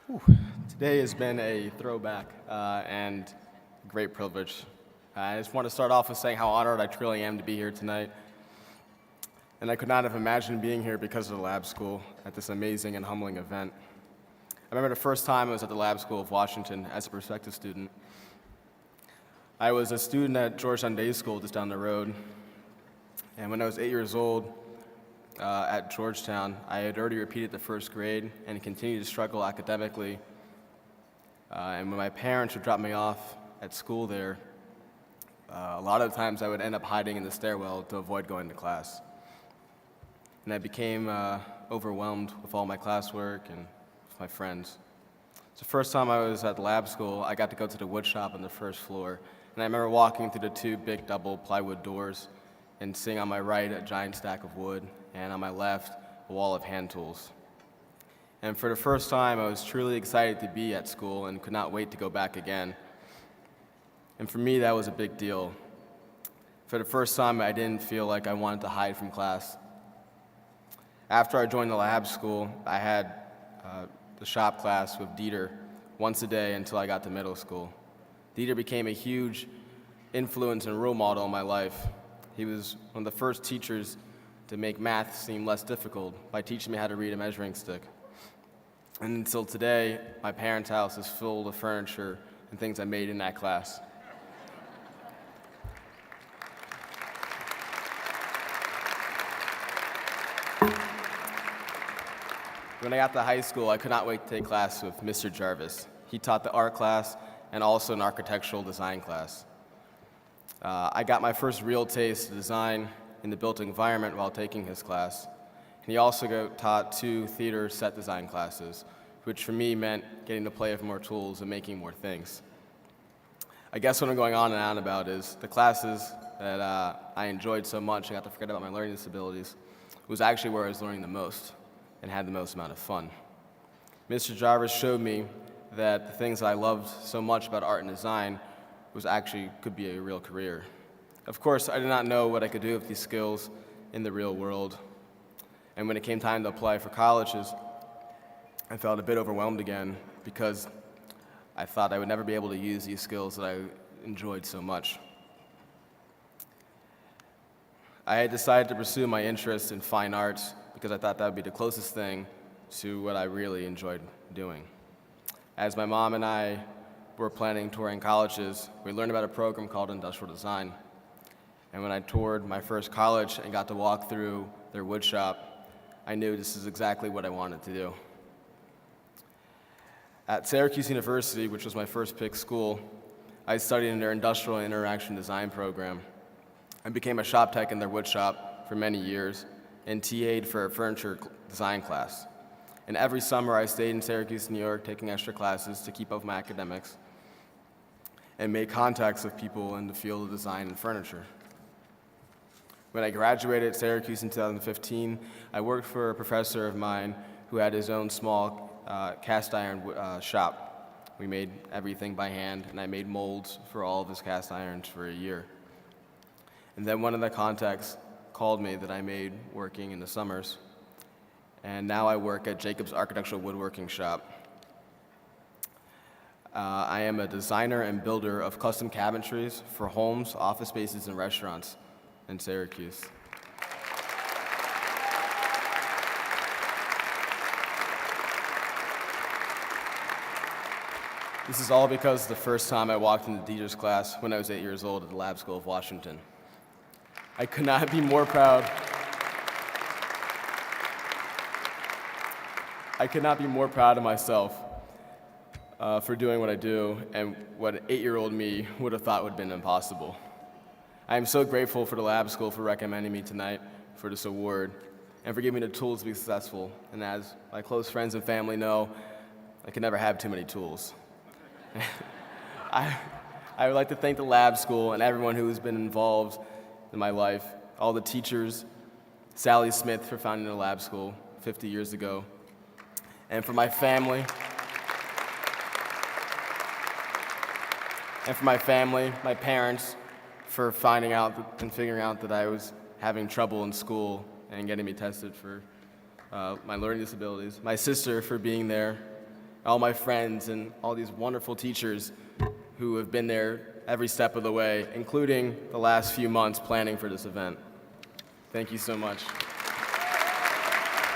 Whew. Today has been a throwback and a great privilege. I just want to start off with saying how honored I truly am to be here tonight. And I could not have imagined being here because of the lab school at this amazing and humbling event. I remember the first time I was at the lab school of Washington as a prospective student. I was a student at Georgetown Day School just down the road. And when I was 8 years old, at Georgetown, I had already repeated the first grade and continued to struggle academically. And when my parents would drop me off at school there, a lot of times I would end up hiding in the stairwell to avoid going to class. And I became overwhelmed with all my classwork and with my friends. So the first time I was at the lab school, I got to go to the wood shop on the first floor. And I remember walking through the two big double plywood doors and seeing on my right a giant stack of wood, and on my left, a wall of hand tools. And for the first time, I was truly excited to be at school and could not wait to go back again. And for me, that was a big deal. For the first time, I didn't feel like I wanted to hide from class. After I joined the lab school, I had the shop class with Dieter once a day until I got to middle school. Dieter became a huge influence and role model in my life. He was one of the first teachers to make math seem less difficult by teaching me how to read a measuring stick. And until today, my parents' house is full of furniture and things I made in that class. When I got to high school, I could not wait to take class with Mr. Jarvis. He taught the art class and also an architectural design class. I got my first real taste of design in the built environment while taking his class. And he also taught 2 theater set design classes, which for me meant getting to play with more tools and making more things. I guess what I'm going on and on about is the classes that I enjoyed so much, I got to forget about my learning disabilities, was actually where I was learning the most and had the most amount of fun. Mr. Jarvis showed me that the things that I loved so much about art and design could be a real career. Of course, I did not know what I could do with these skills in the real world. And when it came time to apply for colleges, I felt a bit overwhelmed again because I thought I would never be able to use these skills that I enjoyed so much. I had decided to pursue my interest in fine arts because I thought that would be the closest thing to what I really enjoyed doing. As my mom and I were planning touring colleges, we learned about a program called industrial design. And when I toured my first college and got to walk through their wood shop, I knew this is exactly what I wanted to do. At Syracuse University, which was my first pick school, I studied in their industrial and interaction design program. I became a shop tech in their wood shop for many years and TA'd for a furniture design class. And every summer I stayed in Syracuse, New York, taking extra classes to keep up with my academics and made contacts with people in the field of design and furniture. When I graduated at Syracuse in 2015, I worked for a professor of mine who had his own small cast iron shop. We made everything by hand, and I made molds for all of his cast irons for a year. And then one of the contacts called me that I made working in the summers, and now I work at Jacob's Architectural Woodworking Shop. I am a designer and builder of custom cabinetries for homes, office spaces, and restaurants in Syracuse. This is all because the first time I walked into Dieter's class when I was 8 years old at the Lab School of Washington. I could not be more proud. I could not be more proud of myself for doing what I do and what an 8-year-old me would have thought would have been impossible. I am so grateful for the lab school for recommending me tonight for this award and for giving me the tools to be successful. And as my close friends and family know, I can never have too many tools. I would like to thank the lab school and everyone who has been involved in my life, all the teachers, Sally Smith for founding the lab school 50 years ago, and for my family, my parents, for finding out and figuring out that I was having trouble in school and getting me tested for my learning disabilities, my sister for being there, all my friends, and all these wonderful teachers who have been there every step of the way, including the last few months planning for this event. Thank you so much.